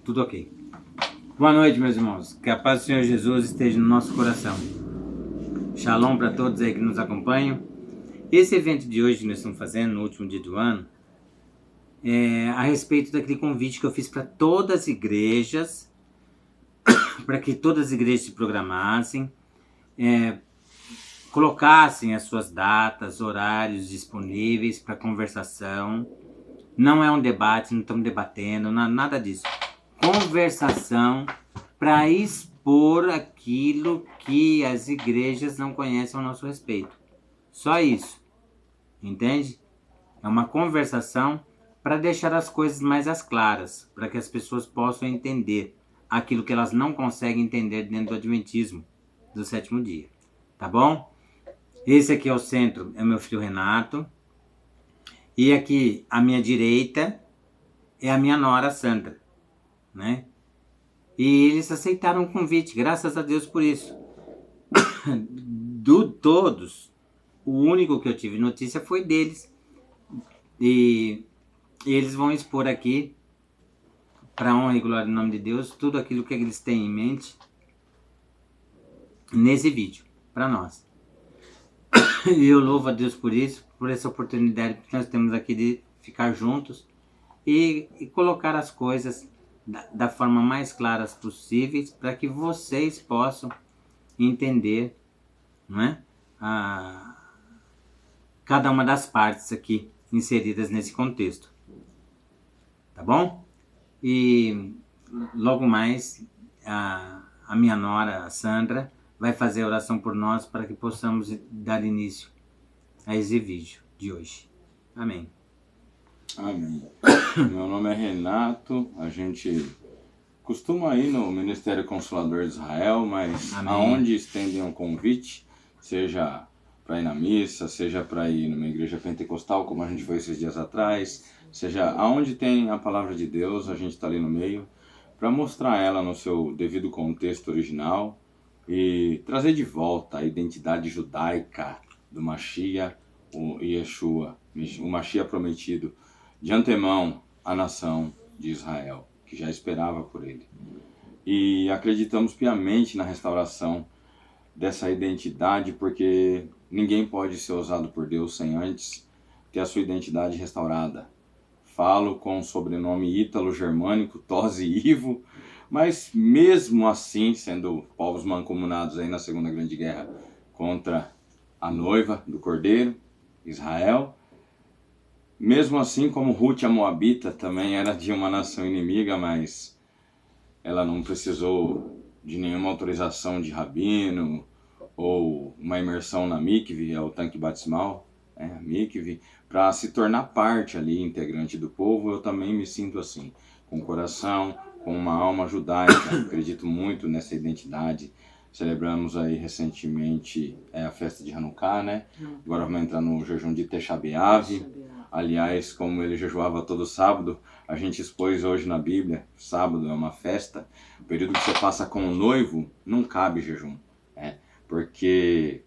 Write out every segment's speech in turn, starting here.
Tudo ok. Boa noite, meus irmãos. Que a paz do Senhor Jesus esteja no nosso coração. Shalom para todos aí que nos acompanham. Esse evento de hoje que nós estamos fazendo, no último dia do ano, é a respeito daquele convite que eu fiz para todas as igrejas, para que todas as igrejas se programassem, colocassem as suas datas, horários disponíveis para conversação. Não é um debate, não estamos debatendo, nada disso. Conversação para expor aquilo que as igrejas não conhecem ao nosso respeito. Só isso. Entende? É uma conversação para deixar as coisas mais às claras, para que as pessoas possam entender aquilo que elas não conseguem entender dentro do Adventismo do sétimo dia. Tá bom? Esse aqui é o centro, é meu filho Renato. E aqui, à minha direita, é a minha nora Sandra, né? E eles aceitaram o convite, graças a Deus por isso. Todos, o único que eu tive notícia foi deles. E eles vão expor aqui, para a honra e glória do nome de Deus, tudo aquilo que eles têm em mente nesse vídeo, para nós. E eu louvo a Deus por isso, por essa oportunidade que nós temos aqui de ficar juntos e colocar as coisas da forma mais claras possíveis para que vocês possam entender, não é? Cada uma das partes aqui inseridas nesse contexto. Tá bom? E logo mais a minha nora, a Sandra, vai fazer a oração por nós para que possamos dar início a esse vídeo de hoje. Amém. Amém. Meu nome é Renato, a gente costuma ir no Ministério Consolador de Israel, mas Amém. Aonde estendem um convite, seja para ir na missa, seja para ir numa igreja pentecostal, como a gente foi esses dias atrás, seja aonde tem a palavra de Deus, a gente está ali no meio, para mostrar ela no seu devido contexto original e trazer de volta a identidade judaica do Mashiach, o Yeshua, o Mashiach prometido de antemão à nação de Israel, que já esperava por ele. E acreditamos piamente na restauração dessa identidade, porque ninguém pode ser usado por Deus sem antes ter a sua identidade restaurada. Falo com o sobrenome ítalo-germânico, Tosi Ivo, mas mesmo assim, sendo povos mancomunados aí na Segunda Grande Guerra contra a noiva do Cordeiro, Israel, mesmo assim, como Ruth a Moabita também era de uma nação inimiga, mas ela não precisou de nenhuma autorização de rabino ou uma imersão na mikve, é o tanque batismal, mikve, para se tornar parte ali, integrante do povo. Eu também me sinto assim, com coração, com uma alma judaica, acredito muito nessa identidade. Celebramos aí recentemente a festa de Hanukkah, né? Agora vamos entrar no jejum de Tisha B'Av. Aliás, como ele jejuava todo sábado, a gente expôs hoje na Bíblia, sábado é uma festa, o período que você passa com o noivo, não cabe jejum, porque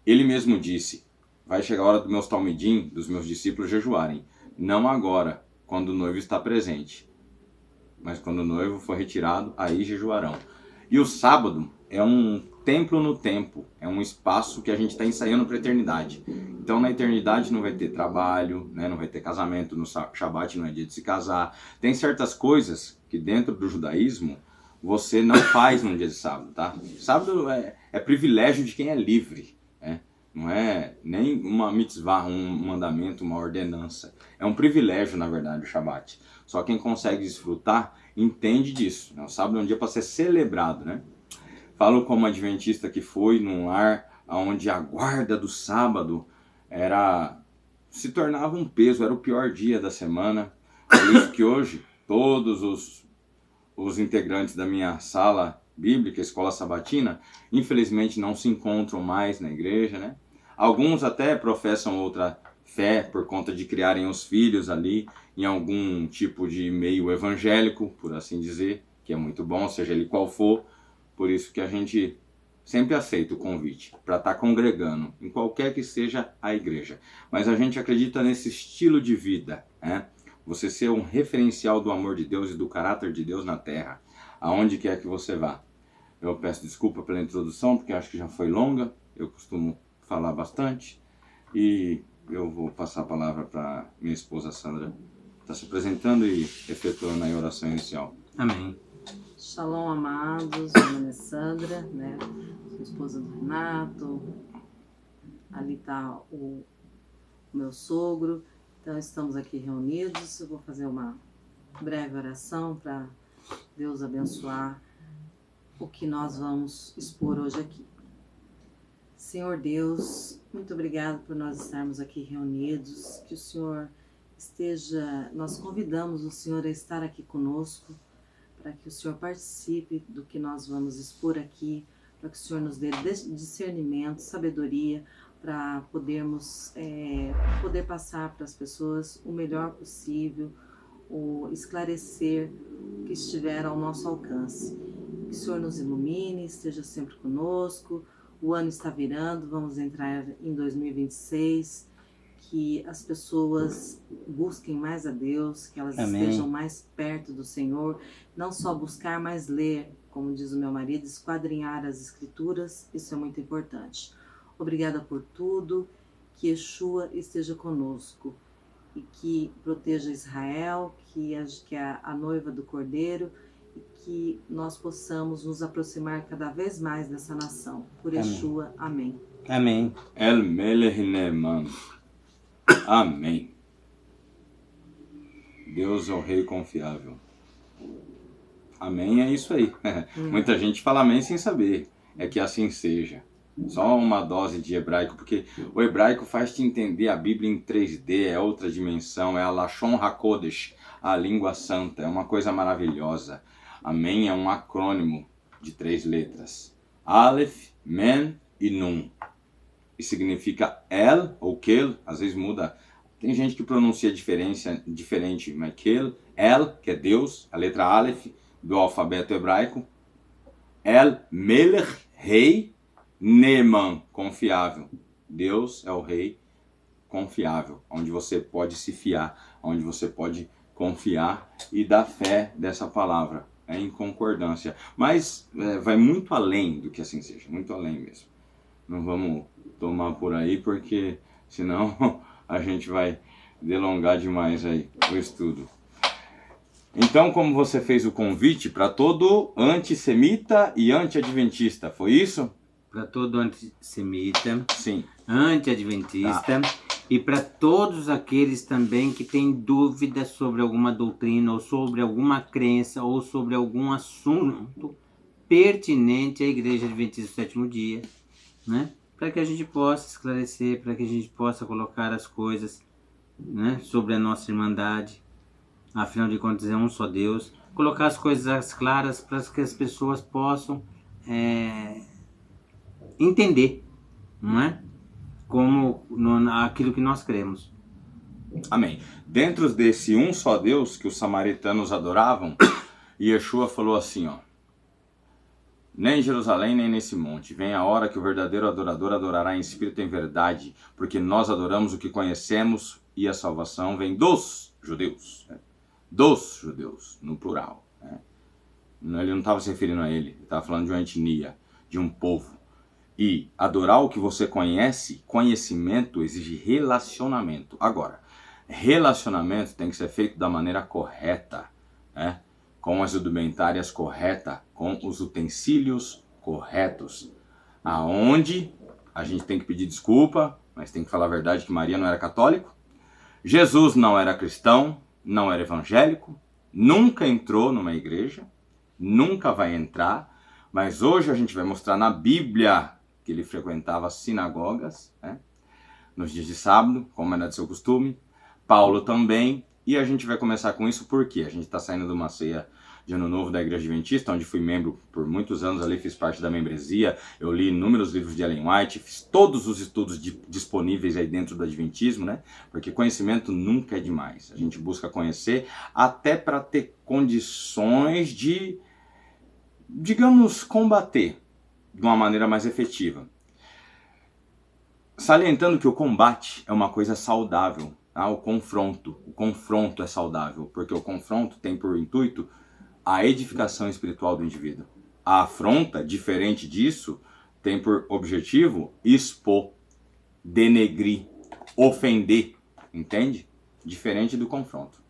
ele mesmo disse, vai chegar a hora dos meus talmidim, dos meus discípulos jejuarem, não agora, quando o noivo está presente, mas quando o noivo for retirado, aí jejuarão. E o sábado é um templo no tempo, é um espaço que a gente está ensaiando para a eternidade. Então na eternidade não vai ter trabalho, né? Não vai ter casamento, no Shabat não é dia de se casar. Tem certas coisas que dentro do judaísmo você não faz no dia de sábado, tá? Sábado é privilégio de quem é livre, né? Não é nem uma mitzvah, um mandamento, uma ordenança. É um privilégio, na verdade, o Shabat. Só quem consegue desfrutar entende disso, né? O sábado é um dia para ser celebrado, né? Falo como adventista que foi num lar onde a guarda do sábado se tornava um peso, era o pior dia da semana. Por isso que hoje todos os integrantes da minha sala bíblica, escola sabatina, infelizmente não se encontram mais na igreja, né? Alguns até professam outra fé por conta de criarem os filhos ali em algum tipo de meio evangélico, por assim dizer, que é muito bom, seja ele qual for. Por isso que a gente sempre aceita o convite para estar congregando em qualquer que seja a igreja. Mas a gente acredita nesse estilo de vida, né? Você ser um referencial do amor de Deus e do caráter de Deus na terra, aonde quer que você vá. Eu peço desculpa pela introdução, porque acho que já foi longa, eu costumo falar bastante, e eu vou passar a palavra para minha esposa Sandra, está se apresentando e efetuando a oração inicial. Amém. Shalom, amados. Meu nome é Sandra, né? Sou esposa do Renato. Ali está o meu sogro. Então, estamos aqui reunidos. Eu vou fazer uma breve oração para Deus abençoar o que nós vamos expor hoje aqui. Senhor Deus, muito obrigado por nós estarmos aqui reunidos. Que o Senhor esteja... Nós convidamos o Senhor a estar aqui conosco, para que o Senhor participe do que nós vamos expor aqui, para que o Senhor nos dê discernimento, sabedoria, para podermos poder passar para as pessoas o melhor possível, ou esclarecer o que estiver ao nosso alcance. Que o Senhor nos ilumine, esteja sempre conosco. O ano está virando, vamos entrar em 2026, que as pessoas busquem mais a Deus, que elas Amém. estejam mais perto do Senhor, não só buscar, mas ler, como diz o meu marido, esquadrinhar as escrituras, isso é muito importante. Obrigada por tudo, que Yeshua esteja conosco e que proteja Israel, que é a noiva do Cordeiro, e que nós possamos nos aproximar cada vez mais dessa nação. Por Yeshua, amém. Amém. El Melech Neeman. Amém. Deus é o Rei confiável. Amém é isso aí. Muita gente fala amém sem saber. É que assim seja. Só uma dose de hebraico, porque o hebraico faz te entender a Bíblia em 3D, é outra dimensão, é a Lashon HaKodesh, a língua santa, é uma coisa maravilhosa. Amém é um acrônimo de 3 letras. Aleph, Men e Nun. E significa El ou Kel, às vezes muda. Tem gente que pronuncia diferente, mas Kel, El, que é Deus, a letra Aleph do alfabeto hebraico. El Melech, Rei, Neeman, confiável. Deus é o Rei confiável, onde você pode se fiar, onde você pode confiar e dar fé dessa palavra. É em concordância. Mas vai muito além do que assim seja, muito além mesmo. Não vamos tomar por aí, porque senão a gente vai delongar demais aí o estudo. Então, como você fez o convite para todo antissemita e anti-adventista, foi isso? Para todo antissemita, Sim. anti-adventista, e para todos aqueles também que têm dúvidas sobre alguma doutrina, ou sobre alguma crença, ou sobre algum assunto pertinente à Igreja Adventista do Sétimo Dia, né? Para que a gente possa esclarecer, para que a gente possa colocar as coisas, né, sobre a nossa irmandade. Afinal de contas é um só Deus. Colocar as coisas claras para que as pessoas possam entender, não é? Como aquilo que nós cremos. Amém. Dentro desse um só Deus que os samaritanos adoravam, Yeshua falou assim, ó: nem em Jerusalém, nem nesse monte. Vem a hora que o verdadeiro adorador adorará em espírito e em verdade, porque nós adoramos o que conhecemos e a salvação vem dos judeus. Dos judeus, no plural. Ele não estava se referindo a ele estava falando de uma etnia, de um povo. E adorar o que você conhece, conhecimento exige relacionamento. Agora, relacionamento tem que ser feito da maneira correta, né? Com as indumentárias corretas, com os utensílios corretos. Aonde a gente tem que pedir desculpa, mas tem que falar a verdade que Maria não era católico, Jesus não era cristão, não era evangélico, nunca entrou numa igreja, nunca vai entrar, mas hoje a gente vai mostrar na Bíblia que ele frequentava sinagogas, né? Nos dias de sábado, como era de seu costume, Paulo também, e a gente vai começar com isso porque a gente está saindo de uma ceia de Ano Novo da Igreja Adventista, onde fui membro por muitos anos ali, fiz parte da membresia, eu li inúmeros livros de Ellen White, fiz todos os estudos disponíveis aí dentro do Adventismo, né? Porque conhecimento nunca é demais, a gente busca conhecer até para ter condições de, digamos, combater de uma maneira mais efetiva. Salientando que o combate é uma coisa saudável, O confronto. O confronto é saudável, porque o confronto tem por intuito a edificação espiritual do indivíduo. A afronta, diferente disso, tem por objetivo expor, denegrir, ofender, entende? Diferente do confronto.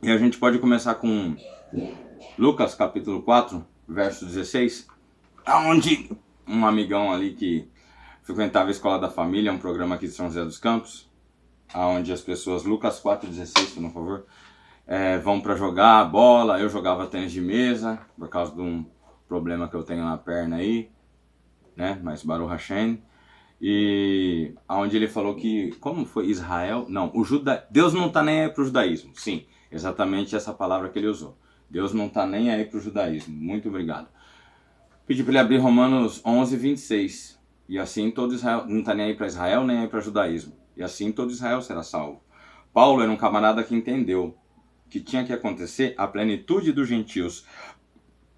E a gente pode começar com Lucas capítulo 4, verso 16, onde um amigão ali que frequentava a Escola da Família, um programa aqui de São José dos Campos, onde as pessoas, Lucas 4,16, por favor, vão para jogar bola. Eu jogava tênis de mesa, por causa de um problema que eu tenho na perna aí, né, mas Baruch Hashem, e onde ele falou que, como foi Israel? Não, Deus não está nem aí para o judaísmo, sim, exatamente essa palavra que ele usou. Deus não está nem aí para o judaísmo, muito obrigado. Pedi para ele abrir Romanos 11, 26, e assim todo Israel, não está nem aí para Israel, nem aí para judaísmo, e assim todo Israel será salvo. Paulo era um camarada que entendeu que tinha que acontecer a plenitude dos gentios,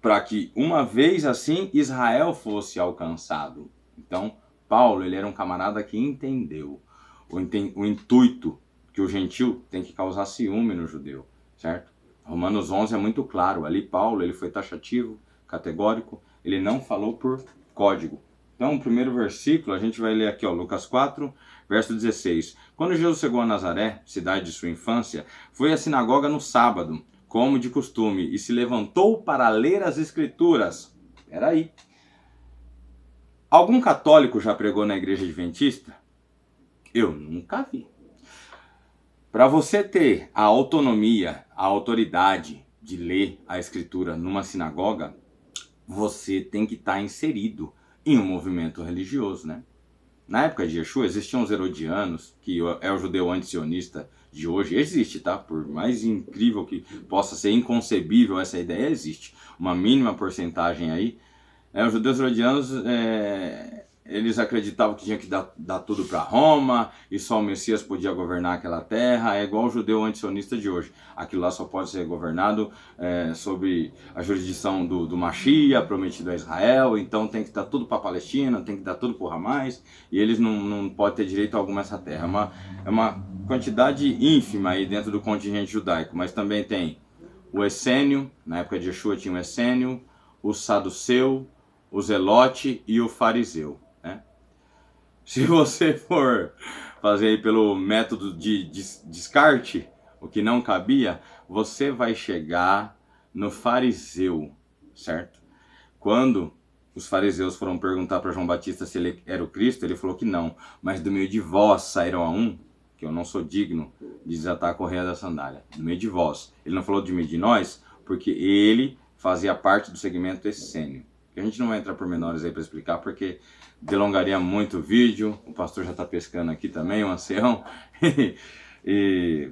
para que uma vez assim Israel fosse alcançado. Então, Paulo, ele era um camarada que entendeu o intuito que o gentio tem que causar ciúme no judeu, certo? Romanos 11 é muito claro. Ali Paulo, ele foi taxativo, categórico, ele não falou por código. Então, o primeiro versículo, a gente vai ler aqui, Lucas 4, verso 16. Quando Jesus chegou a Nazaré, cidade de sua infância, foi à sinagoga no sábado, como de costume, e se levantou para ler as Escrituras. Peraí. Algum católico já pregou na igreja adventista? Eu nunca vi. Para você ter a autonomia, a autoridade de ler a Escritura numa sinagoga, você tem que estar inserido em um movimento religioso, né? Na época de Yeshua existiam os herodianos, que é o judeu antisionista de hoje. Existe, tá? Por mais incrível que possa ser, inconcebível essa ideia, existe. Uma mínima porcentagem aí. Os judeus herodianos, eles acreditavam que tinha que dar tudo para Roma, e só o Messias podia governar aquela terra. É igual o judeu antisionista de hoje. Aquilo lá só pode ser governado sob a jurisdição do Mashiach, prometido a Israel. Então tem que dar tudo para a Palestina, tem que dar tudo para o Hamas, e eles não podem ter direito algum a essa terra. É uma quantidade ínfima aí dentro do contingente judaico, mas também tem o essênio. Na época de Yeshua tinha o essênio, o saduceu, o zelote e o fariseu, né? Se você for fazer aí pelo método de descarte, o que não cabia, você vai chegar no fariseu, certo? Quando os fariseus foram perguntar para João Batista se ele era o Cristo, ele falou que não, mas do meio de vós sairão a um, que eu não sou digno de desatar a correia da sandália, do meio de vós. Ele não falou de meio de nós, porque ele fazia parte do segmento essênio. A gente não vai entrar por menores aí para explicar, porque delongaria muito o vídeo. O pastor já está pescando aqui também, o ancião.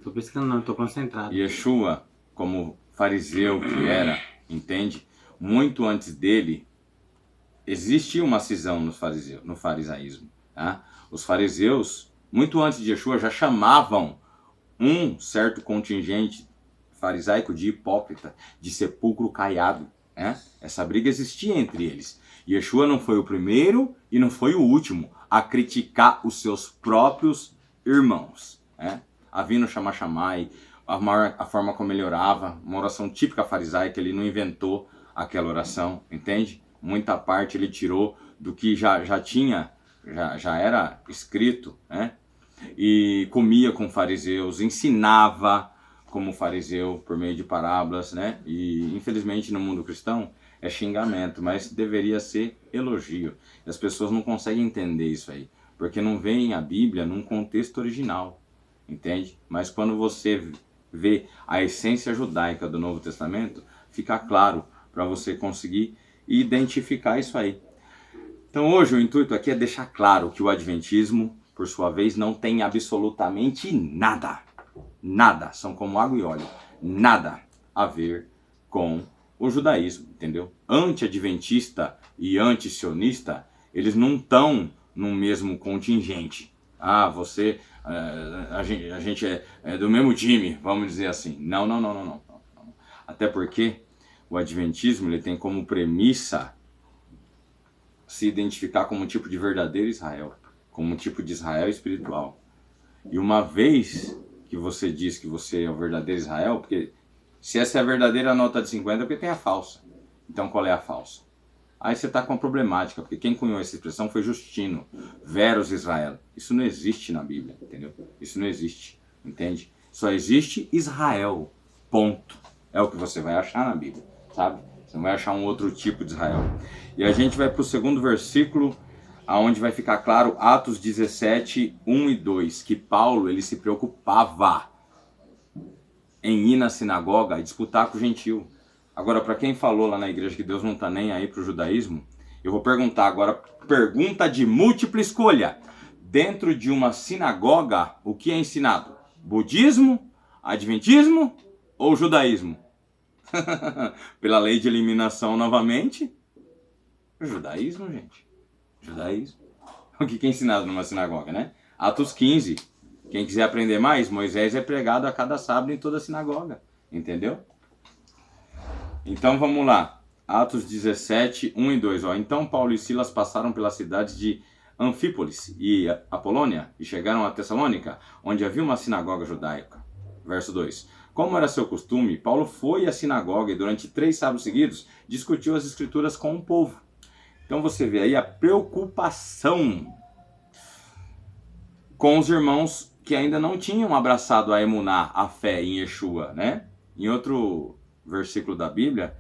Tô pescando não, tô concentrado. Yeshua, como fariseu que era, entende? Muito antes dele, existia uma cisão no farisaísmo. Tá? Os fariseus, muito antes de Yeshua, já chamavam um certo contingente farisaico de hipócrita, de sepulcro caiado. Essa briga existia entre eles. Yeshua não foi o primeiro e não foi o último a criticar os seus próprios irmãos. Avinu Shama Shammai, a forma como ele orava, uma oração típica farisaica, ele não inventou aquela oração, entende? Muita parte ele tirou do que já tinha, já era escrito, né? E comia com fariseus, ensinava como fariseu por meio de parábolas, né? E infelizmente no mundo cristão é xingamento, mas deveria ser elogio. E as pessoas não conseguem entender isso aí, porque não veem a Bíblia num contexto original, entende? Mas quando você vê a essência judaica do Novo Testamento, fica claro para você conseguir identificar isso aí. Então hoje o intuito aqui é deixar claro que o Adventismo, por sua vez, não tem absolutamente nada, são como água e óleo, nada a ver com o judaísmo, entendeu? Anti-adventista e anti-sionista, eles não estão no mesmo contingente. A gente é do mesmo time, vamos dizer assim. Não. Até porque o adventismo ele tem como premissa se identificar como um tipo de verdadeiro Israel, como um tipo de Israel espiritual. E uma vez que você diz que você é o verdadeiro Israel, porque se essa é a verdadeira nota de 50, é porque tem a falsa. Então qual é a falsa? Aí você está com uma problemática, porque quem cunhou essa expressão foi Justino, Verus Israel. Isso não existe na Bíblia, entendeu? Isso não existe, entende? Só existe Israel, ponto. É o que você vai achar na Bíblia, sabe? Você não vai achar um outro tipo de Israel. E a gente vai para o segundo versículo, aonde vai ficar claro, Atos 17, 1 e 2, que Paulo ele se preocupava em ir na sinagoga e disputar com o gentil. Agora, para quem falou lá na igreja que Deus não está nem aí para o judaísmo, eu vou perguntar agora, pergunta de múltipla escolha. Dentro de uma sinagoga, o que é ensinado? Budismo, adventismo ou judaísmo? Pela lei de eliminação novamente, judaísmo, gente. Judaísmo. O que é ensinado numa sinagoga, né? Atos 15. Quem quiser aprender mais, Moisés é pregado a cada sábado em toda a sinagoga. Entendeu? Então vamos lá. Atos 17, 1 e 2. Ó. Então Paulo e Silas passaram pelas cidades de Anfípolis e Apolônia e chegaram a Tessalônica, onde havia uma sinagoga judaica. Verso 2. Como era seu costume, Paulo foi à sinagoga e durante 3 sábados seguidos discutiu as escrituras com o povo. Então você vê aí a preocupação com os irmãos que ainda não tinham abraçado a emuná, a fé em Yeshua, né? Em outro versículo da Bíblia,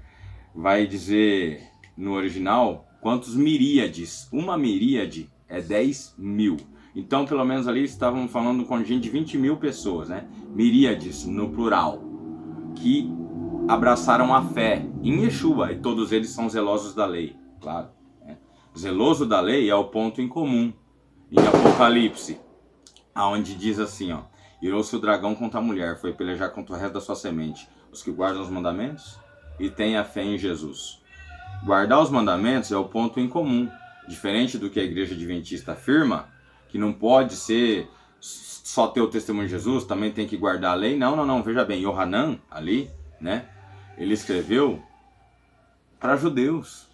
vai dizer no original quantos miríades. Uma miríade é 10 mil. Então, pelo menos ali estavam falando com gente de 20 mil pessoas, né? Miríades, no plural, que abraçaram a fé em Yeshua, e todos eles são zelosos da lei, claro. Né? Zeloso da lei é o ponto em comum. Em Apocalipse, aonde diz assim, ó, irou-se o dragão contra a mulher, foi pelejar contra o resto da sua semente, os que guardam os mandamentos e têm a fé em Jesus. Guardar os mandamentos é o ponto em comum, diferente do que a igreja adventista afirma, que não pode ser só ter o testemunho de Jesus, também tem que guardar a lei. Não, veja bem, Yohanan ali, né, ele escreveu para judeus.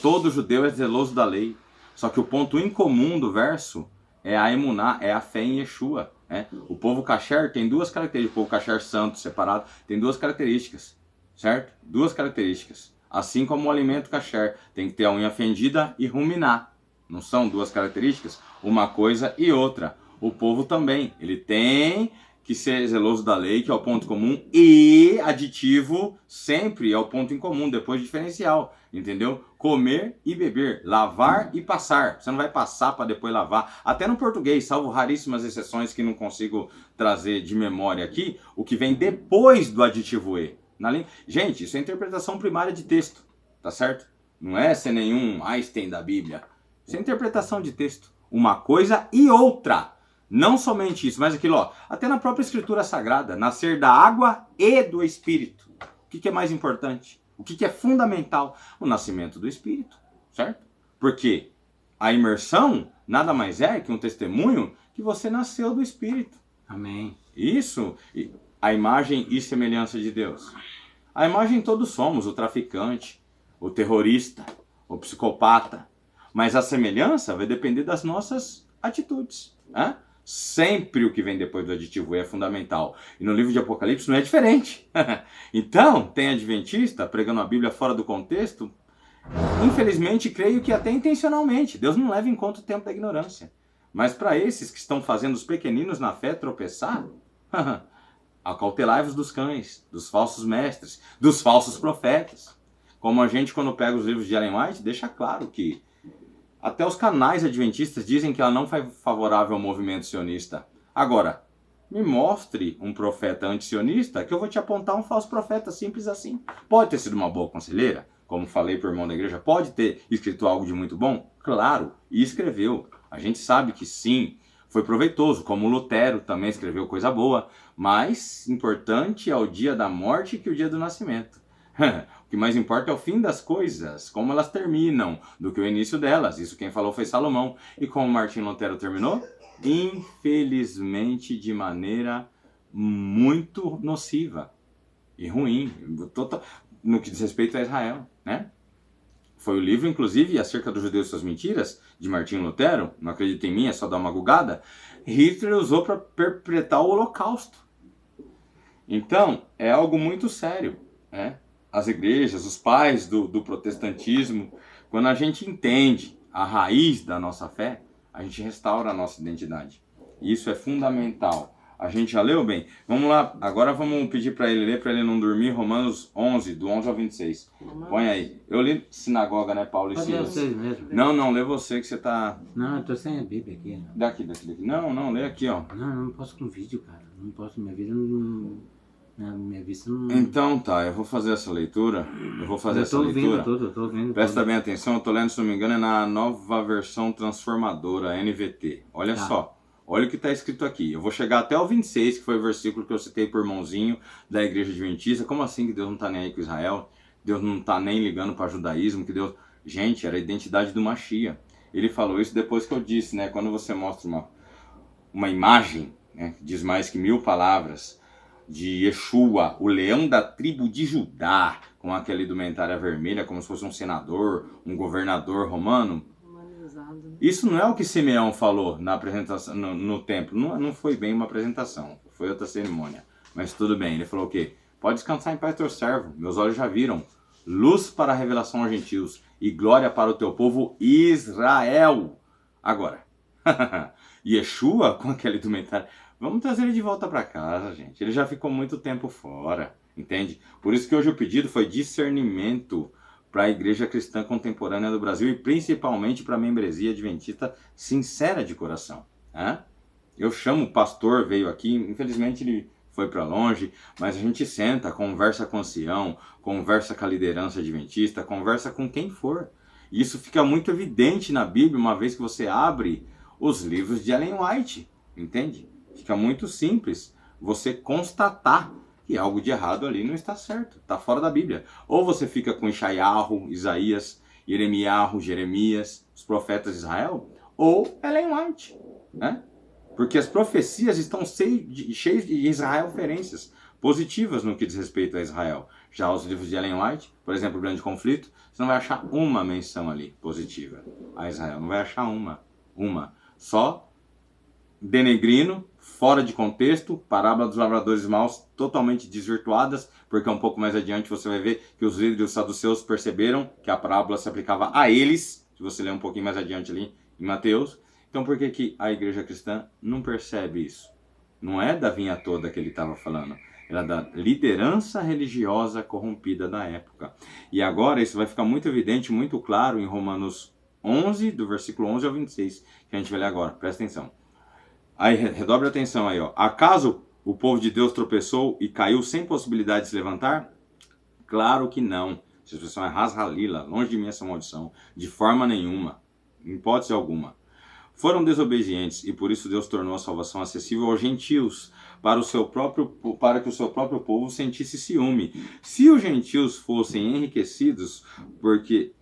Todo judeu é zeloso da lei, só que o ponto em comum do verso é a emuná, é a fé em Yeshua. Né? O povo kasher tem 2 características, o povo kasher santo, separado, tem 2 características, certo? 2 características. Assim como o alimento kasher, tem que ter a unha fendida e ruminar. Não são 2 características? Uma coisa e outra. O povo também, ele tem que ser zeloso da lei, que é o ponto comum, e aditivo sempre é o ponto em comum, depois diferencial, entendeu? Comer e beber, lavar e passar. Você não vai passar para depois lavar. Até no português, salvo raríssimas exceções que não consigo trazer de memória aqui, o que vem depois do aditivo e. Gente, isso é interpretação primária de texto, tá certo? Não é ser nenhum Einstein da Bíblia. Isso é interpretação de texto. Uma coisa e outra. Não somente isso, mas aquilo, ó, até na própria Escritura Sagrada, nascer da água e do Espírito. O que é mais importante? O que é fundamental? O nascimento do Espírito, certo? Porque a imersão nada mais é que um testemunho que você nasceu do Espírito. Amém. Isso, a imagem e semelhança de Deus. A imagem todos somos, o traficante, o terrorista, o psicopata. Mas a semelhança vai depender das nossas atitudes, né? Sempre o que vem depois do aditivo é fundamental. E no livro de Apocalipse não é diferente. Então, tem adventista pregando a Bíblia fora do contexto. Infelizmente, creio que até intencionalmente. Deus não leva em conta o tempo da ignorância. Mas para esses que estão fazendo os pequeninos na fé tropeçar, acautelai-vos dos cães, dos falsos mestres, dos falsos profetas. Como a gente, quando pega os livros de Ellen White, deixa claro que até os canais adventistas dizem que ela não foi favorável ao movimento sionista. Agora, me mostre um profeta anti-sionista que eu vou te apontar um falso profeta, simples assim. Pode ter sido uma boa conselheira, como falei para o irmão da igreja, pode ter escrito algo de muito bom? Claro, e escreveu. A gente sabe que sim, foi proveitoso, como Lutero também escreveu coisa boa, mas importante é o dia da morte que o dia do nascimento. O que mais importa é o fim das coisas, como elas terminam, do que o início delas. Isso quem falou foi Salomão. E como Martinho Lutero terminou? Infelizmente de maneira muito nociva e ruim, no que diz respeito a Israel, né? Foi o livro, inclusive, acerca dos judeus e suas mentiras, de Martinho Lutero, Não Acredita em Mim, é só dar uma gugada. Hitler usou para perpetrar o Holocausto. Então, é algo muito sério, né? As igrejas, os pais do protestantismo, quando a gente entende a raiz da nossa fé, a gente restaura a nossa identidade. Isso é fundamental. A gente já leu bem? Vamos lá, agora vamos pedir para ele ler, para ele não dormir, Romanos 11, do 11 ao 26. Põe aí. Eu li sinagoga, né, Paulo e Pode ler Silas? vocês mesmo. Não, lê você que você tá... Não, eu tô sem a Bíblia aqui. Daqui. Não, lê aqui, ó. Não posso com vídeo, cara. Não posso, minha vida não... Minha vista não... Então tá, eu vou fazer essa leitura. Eu tô ouvindo. Presta bem atenção, eu tô lendo, se não me engano, é na nova versão transformadora, NVT. Olha só, olha o que está escrito aqui. Eu vou chegar até o 26, que foi o versículo que eu citei por irmãozinho da Igreja Adventista. Como assim que Deus não está nem aí com Israel? Deus não está nem ligando para judaísmo? Que Deus... Gente, era a identidade do Machia. Ele falou isso depois que eu disse, né? Quando você mostra uma imagem, né, diz mais que 1000 palavras, de Yeshua, o leão da tribo de Judá, com aquela indumentária vermelha, como se fosse um senador, um governador romano. Isso não é o que Simeão falou na apresentação no templo. Não foi bem uma apresentação, foi outra cerimônia. Mas tudo bem, ele falou o quê? Pode descansar em paz teu servo, meus olhos já viram. Luz para a revelação aos gentios e glória para o teu povo Israel. Agora, Yeshua com aquela indumentária... Vamos trazer ele de volta para casa, gente. Ele já ficou muito tempo fora, entende? Por isso que hoje o pedido foi discernimento para a igreja cristã contemporânea do Brasil e principalmente para a membresia adventista sincera de coração. Né? Eu chamo o pastor, veio aqui, infelizmente ele foi para longe, mas a gente senta, conversa com o ancião, conversa com a liderança adventista, conversa com quem for. E isso fica muito evidente na Bíblia, uma vez que você abre os livros de Ellen White, entende? Fica muito simples você constatar que algo de errado ali não está certo, está fora da Bíblia. Ou você fica com Ishaiahu, Isaías, Jeremias, os profetas de Israel, ou Ellen White, né? Porque as profecias estão cheias de Israel referências positivas no que diz respeito a Israel. Já os livros de Ellen White, por exemplo, o Grande Conflito, você não vai achar uma menção ali positiva a Israel, não vai achar uma. Só denegrindo, fora de contexto, parábola dos lavradores maus totalmente desvirtuadas, porque um pouco mais adiante você vai ver que os líderes saduceus perceberam que a parábola se aplicava a eles, se você ler um pouquinho mais adiante ali em Mateus. Então por que a igreja cristã não percebe isso? Não é da vinha toda que ele estava falando, era da liderança religiosa corrompida da época. E agora isso vai ficar muito evidente, muito claro em Romanos 11, do versículo 11 ao 26, que a gente vai ler agora, presta atenção. Aí, redobre a atenção aí, ó. Acaso o povo de Deus tropeçou e caiu sem possibilidade de se levantar? Claro que não. Essa expressão é rashalila, longe de mim essa maldição, de forma nenhuma, em hipótese alguma. Foram desobedientes e por isso Deus tornou a salvação acessível aos gentios, para que o seu próprio povo sentisse ciúme. Se os gentios fossem enriquecidos, porque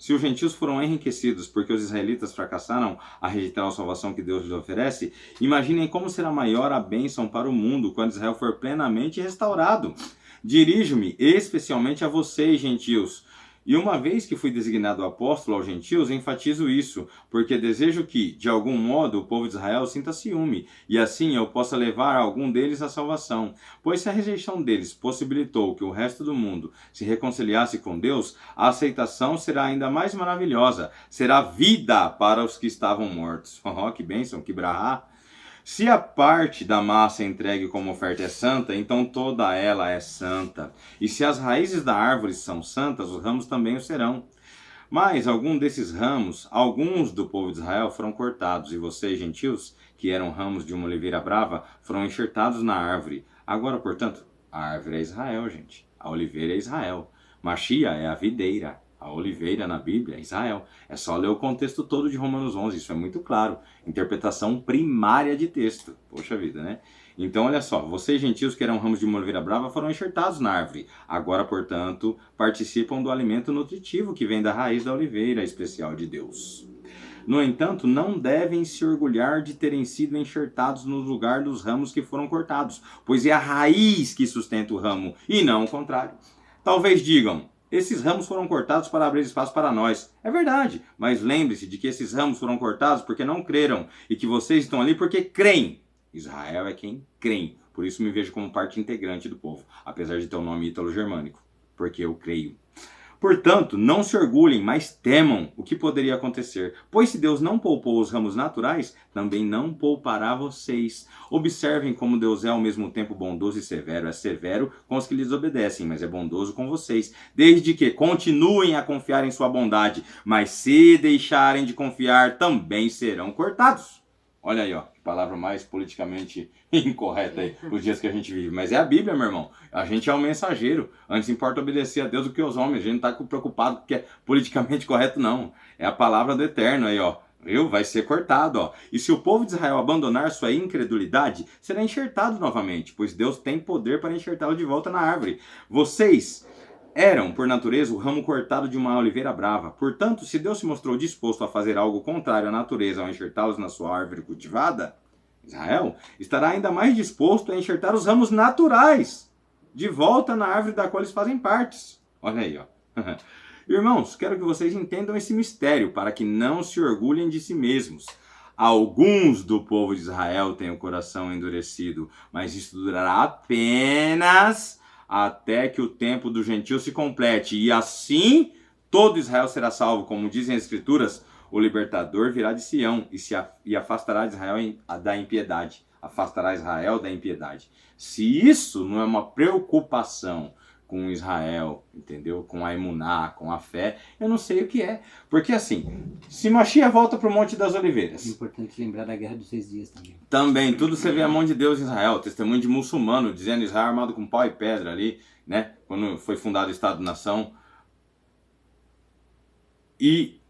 os israelitas fracassaram a rejeitar a salvação que Deus lhes oferece, imaginem como será maior a bênção para o mundo quando Israel for plenamente restaurado. Dirijo-me especialmente a vocês, gentios. E uma vez que fui designado apóstolo aos gentios, enfatizo isso, porque desejo que, de algum modo, o povo de Israel sinta ciúme, e assim eu possa levar algum deles à salvação. Pois se a rejeição deles possibilitou que o resto do mundo se reconciliasse com Deus, a aceitação será ainda mais maravilhosa, será vida para os que estavam mortos. Oh, que bênção, que brahá! Se a parte da massa entregue como oferta é santa, então toda ela é santa. E se as raízes da árvore são santas, os ramos também o serão. Mas alguns desses ramos, alguns do povo de Israel, foram cortados, e vocês, gentios, que eram ramos de uma oliveira brava, foram enxertados na árvore. Agora, portanto, a árvore é Israel, gente. A oliveira é Israel. Machia é a videira. A oliveira na Bíblia é Israel. É só ler o contexto todo de Romanos 11, isso é muito claro. Interpretação primária de texto. Poxa vida, né? Então, olha só, vocês gentios que eram ramos de uma oliveira brava foram enxertados na árvore. Agora, portanto, participam do alimento nutritivo que vem da raiz da oliveira especial de Deus. No entanto, não devem se orgulhar de terem sido enxertados no lugar dos ramos que foram cortados, pois é a raiz que sustenta o ramo e não o contrário. Talvez digam, esses ramos foram cortados para abrir espaço para nós. É verdade, mas lembre-se de que esses ramos foram cortados porque não creram e que vocês estão ali porque creem. Israel é quem crê. Por isso me vejo como parte integrante do povo, apesar de ter um nome ítalo-germânico, porque eu creio. Portanto, não se orgulhem, mas temam o que poderia acontecer. Pois se Deus não poupou os ramos naturais, também não poupará vocês. Observem como Deus é ao mesmo tempo bondoso e severo. É severo com os que lhes obedecem, mas é bondoso com vocês. Desde que continuem a confiar em sua bondade, mas se deixarem de confiar, também serão cortados. Olha aí, ó, que palavra mais politicamente incorreta aí, os dias que a gente vive. Mas é a Bíblia, meu irmão. A gente é o mensageiro. Antes importa obedecer a Deus do que aos homens. A gente não está preocupado porque é politicamente correto, não. É a palavra do Eterno aí, ó. Viu? Vai ser cortado, ó. E se o povo de Israel abandonar sua incredulidade, será enxertado novamente, pois Deus tem poder para enxertá-lo de volta na árvore. Vocês eram, por natureza, o ramo cortado de uma oliveira brava. Portanto, se Deus se mostrou disposto a fazer algo contrário à natureza ao enxertá-los na sua árvore cultivada, Israel estará ainda mais disposto a enxertar os ramos naturais de volta na árvore da qual eles fazem partes. Olha aí, ó. Irmãos, quero que vocês entendam esse mistério para que não se orgulhem de si mesmos. Alguns do povo de Israel têm o coração endurecido, mas isso durará apenas até que o tempo do gentio se complete, e assim todo Israel será salvo, como dizem as Escrituras, o libertador virá de Sião e afastará de Israel da impiedade. Afastará Israel da impiedade. Se isso não é uma preocupação com Israel, entendeu? Com a emuná, com a fé, eu não sei o que é. Porque assim, se Mashiach volta para o Monte das Oliveiras... É importante lembrar da Guerra dos 6 Dias também. Também, tudo você vê a mão de Deus em Israel. Testemunho de muçulmano, dizendo Israel armado com pau e pedra ali, né? Quando foi fundado o Estado-nação. E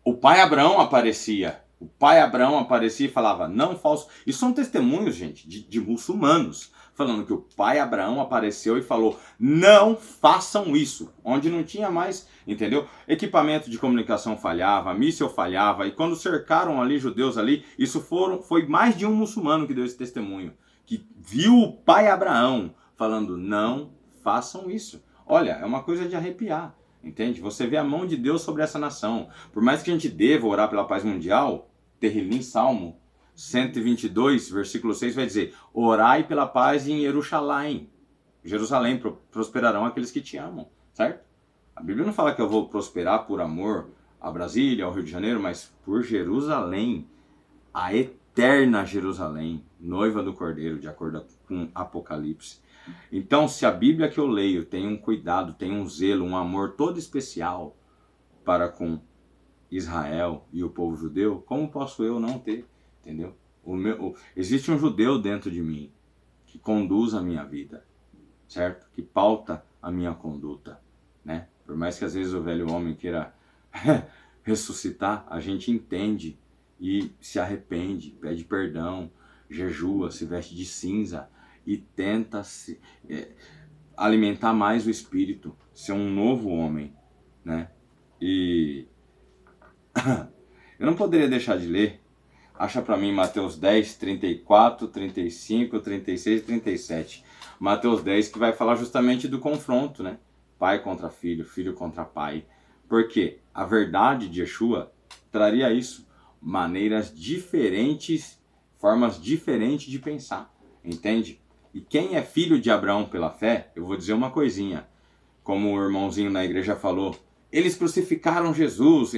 o pai Abraão aparecia. O pai Abraão aparecia e falava, não falso. E são testemunhos, gente, de muçulmanos, falando que o pai Abraão apareceu e falou, não façam isso. Onde não tinha mais, entendeu? Equipamento de comunicação falhava, míssil falhava. E quando cercaram ali judeus ali, isso foi mais de um muçulmano que deu esse testemunho. Que viu o pai Abraão falando, não façam isso. Olha, é uma coisa de arrepiar. Entende? Você vê a mão de Deus sobre essa nação. Por mais que a gente deva orar pela paz mundial, Terrilim Salmo 122, versículo 6 vai dizer, orai pela paz em Jerusalém. Jerusalém prosperarão aqueles que te amam, certo? A Bíblia não fala que eu vou prosperar por amor a Brasília, ao Rio de Janeiro, mas por Jerusalém, a eterna Jerusalém, noiva do Cordeiro, de acordo com Apocalipse. Então, se a Bíblia que eu leio tem um cuidado, tem um zelo, um amor todo especial para com Israel e o povo judeu, como posso eu não ter? Entendeu? Existe um judeu dentro de mim que conduz a minha vida, certo? Que pauta a minha conduta, né? Por mais que às vezes o velho homem queira ressuscitar, a gente entende e se arrepende, pede perdão, jejua, se veste de cinza e tenta alimentar mais o espírito, ser um novo homem, né? E eu não poderia deixar de ler. Acha para mim Mateus 10, 34, 35, 36 e 37. Mateus 10 que vai falar justamente do confronto, né? Pai contra filho, filho contra pai. Porque a verdade de Yeshua traria isso. Maneiras diferentes, formas diferentes de pensar. Entende? E quem é filho de Abraão pela fé, eu vou dizer uma coisinha. Como o irmãozinho na igreja falou, eles crucificaram Jesus.